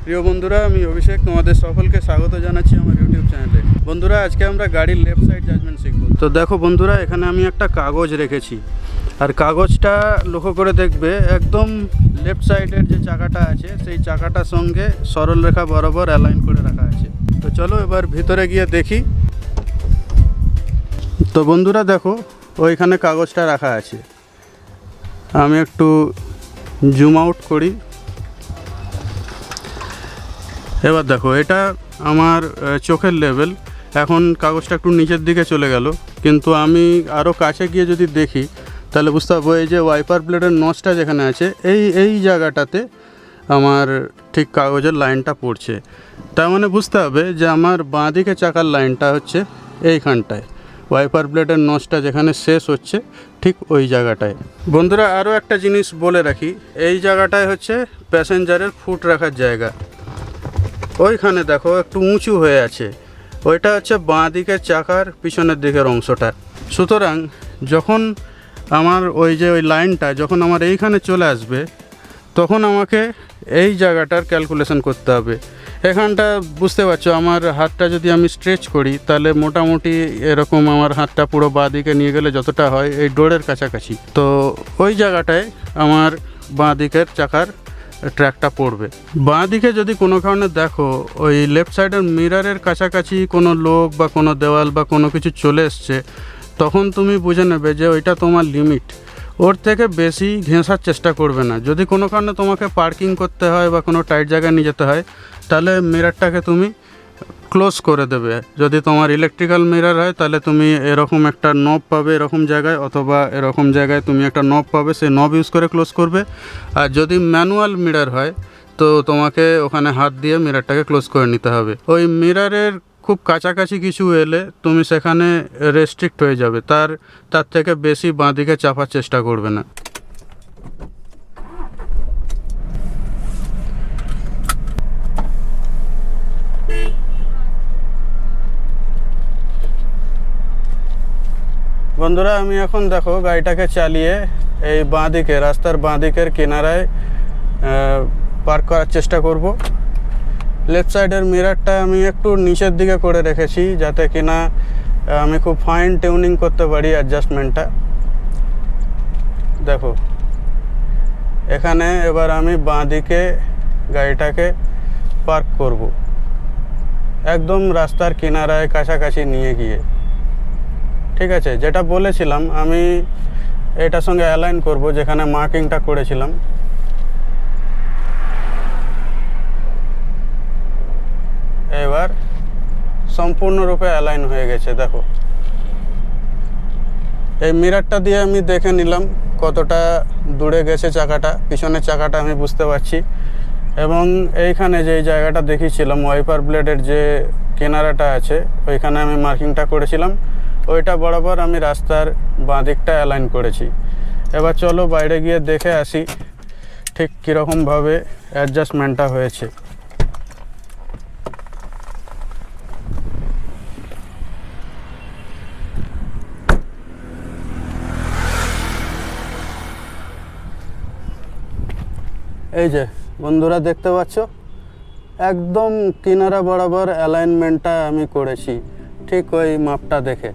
প্রিয় বন্ধুরা, আমি অভিষেক, তোমাদের সকলকে স্বাগত জানাচ্ছি আমার ইউটিউব চ্যানেলে। বন্ধুরা, আজকে আমরা গাড়ির লেফট সাইড জাজমেন্ট শিখব। তো দেখো বন্ধুরা, এখানে আমি একটা কাগজ রেখেছি, আর কাগজটা লক্ষ্য করে দেখবে একদম লেফট সাইডের যে চাকাটা আছে সেই চাকাটার সঙ্গে সরল রেখা বরাবর অ্যালাইন করে রাখা আছে। তো চলো এবার ভিতরে গিয়ে দেখি। তো বন্ধুরা দেখো, ওইখানে কাগজটা রাখা আছে। আমি একটু জুম আউট করি। এবার দেখো, এটা আমার চোখের লেভেল। এখন কাগজটা একটু নিচের দিকে চলে গেল, কিন্তু আমি আরও কাছে গিয়ে যদি দেখি তাহলে বুঝতে পারবো এই যে ওয়াইপার ব্লেডের নচটা যেখানে আছে এই জায়গাটাতে আমার ঠিক কাগজের লাইনটা পড়ছে। তার মানে বুঝতে হবে যে আমার বাঁ দিকে চাকার লাইনটা হচ্ছে এইখানটায়, ওয়াইপার ব্লেডের নচটা যেখানে শেষ হচ্ছে ঠিক ওই জায়গাটায়। বন্ধুরা, আরও একটা জিনিস বলে রাখি, এই জায়গাটায় হচ্ছে প্যাসেঞ্জারের ফুট রাখার জায়গা। ওইখানে দেখো একটু উঁচু হয়ে আছে, ওইটা হচ্ছে বাঁ দিকের চাকার পিছনের দিকের অংশটা। সুতরাং যখন আমার ওই লাইনটা যখন আমার এইখানে চলে আসবে, তখন আমাকে এই জায়গাটার ক্যালকুলেশন করতে হবে। এখানটা বুঝতে পারছো, আমার হাতটা যদি আমি স্ট্রেচ করি তাহলে মোটামুটি এরকম আমার হাতটা পুরো বাঁ দিকে নিয়ে গেলে যতটা হয় এই ডোরের কাছাকাছি, তো ওই জায়গাটায় আমার বাঁ দিকের চাকার ট্র্যাকটা পড়বে। বাঁ দিকে যদি কোনো কারণে দেখো ওই লেফট সাইডের মিররের কাছাকাছি কোনো লোক বা কোনো দেওয়াল বা কোনো কিছু চলে এসছে, তখন তুমি বুঝে নেবে যে ওইটা তোমার লিমিট। ওর থেকে বেশি ঘেঁষার চেষ্টা করবে না। যদি কোনো কারণে তোমাকে পার্কিং করতে হয় বা কোনো টাইট জায়গায় নিয়ে যেতে হয়, তাহলে মিররটাকে তুমি ক্লোজ করে দেবে। যদি তোমার ইলেকট্রিক্যাল মিরর হয় তাহলে তুমি এরকম একটা নব পাবে এরকম জায়গায়, অথবা এরকম জায়গায় তুমি একটা নব পাবে, সেই নব ইউজ করে ক্লোজ করবে। আর যদি ম্যানুয়াল মিরর হয় তো তোমাকে ওখানে হাত দিয়ে মিররটাকে ক্লোজ করে নিতে হবে। ওই মিররের খুব কাছাকাছি কিছু এলে তুমি সেখানে রেস্ট্রিক্ট হয়ে যাবে, তার থেকে বেশি বাঁ দিকে চাপার চেষ্টা করবে না। বন্ধুরা, আমি এখন দেখো গাড়িটাকে চালিয়ে এই বাঁ দিকে রাস্তার বাঁ দিকের কিনারায় পার্ক করার চেষ্টা করব। লেফট সাইডের মিররটা আমি একটু নিচের দিকে করে রেখেছি, যাতে কিনা আমি খুব ফাইন টিউনিং করতে পারি অ্যাডজাস্টমেন্টটা। দেখো এখানে এবার আমি বাঁ দিকে গাড়িটাকে পার্ক করব, একদম রাস্তার কিনারায় কাছাকাছি নিয়ে গিয়ে। ঠিক আছে, যেটা বলেছিলাম আমি এটার সঙ্গে অ্যালাইন করব যেখানে মার্কিংটা করেছিলাম। এবার সম্পূর্ণরূপে অ্যালাইন হয়ে গেছে। দেখো, এই মিররটা দিয়ে আমি দেখে নিলাম কতটা দূরে গেছে চাকাটা, পিছনের চাকাটা আমি বুঝতে পারছি। এবং এইখানে যে জায়গাটা দেখিয়েছিলাম ওয়াইপার ব্লেডের যে কিনারাটা আছে, ওইখানে আমি মার্কিংটা করেছিলাম, ওইটা বরাবর আমি রাস্তার বাঁ দিকটা অ্যালাইন করেছি। এবার চলো বাইরে গিয়ে দেখে আসি ঠিক কীরকমভাবে অ্যাডজাস্টমেন্টটা হয়েছে। এই যে বন্ধুরা দেখতে পাচ্ছ, একদম কিনারা বরাবর অ্যালাইনমেন্টটা আমি করেছি ঠিক ওই মাপটা দেখে।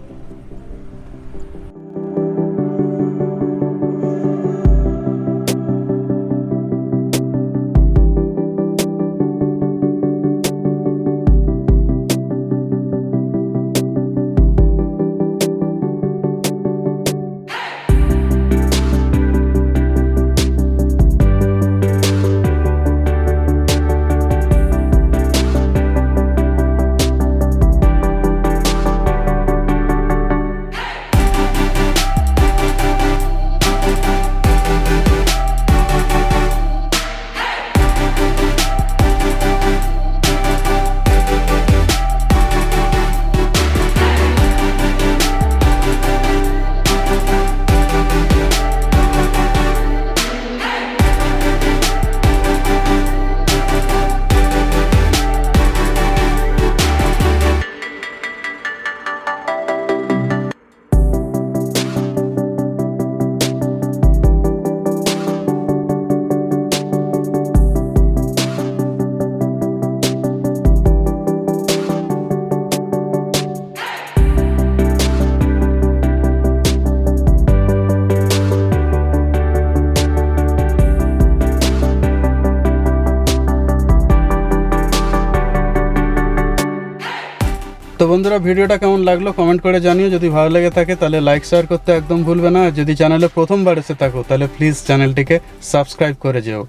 তো বন্ধুরা, ভিডিওটা কেমন লাগলো কমেন্ট করে জানিও। যদি ভালো লেগে থাকে তাহলে লাইক শেয়ার করতে একদম ভুলবে না। যদি চ্যানেলে প্রথমবার এসে থাকো তাহলে প্লিজ চ্যানেলটিকে সাবস্ক্রাইব করে যেও।